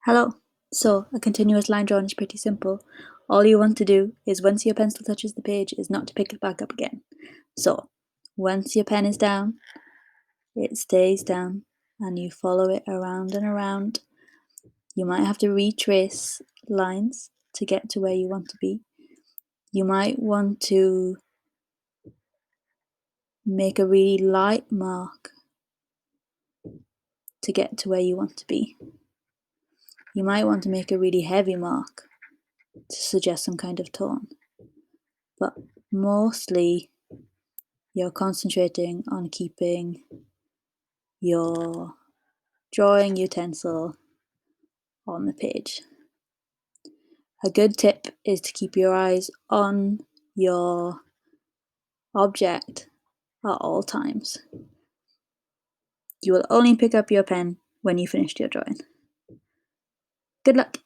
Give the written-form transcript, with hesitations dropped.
Hello. So, a continuous line drawing is pretty simple. All you want to do is once your pencil touches the page is not to pick it back up again. So, once your pen is down, it stays down and you follow it around and around. You might have to retrace lines to get to where you want to be. You might want to make a really light mark to get to where you want to be. You might want to make a really heavy mark to suggest some kind of tone. But mostly you're concentrating on keeping your drawing utensil on the page. A good tip is to keep your eyes on your object at all times. You will only pick up your pen when you finished your drawing. Good luck!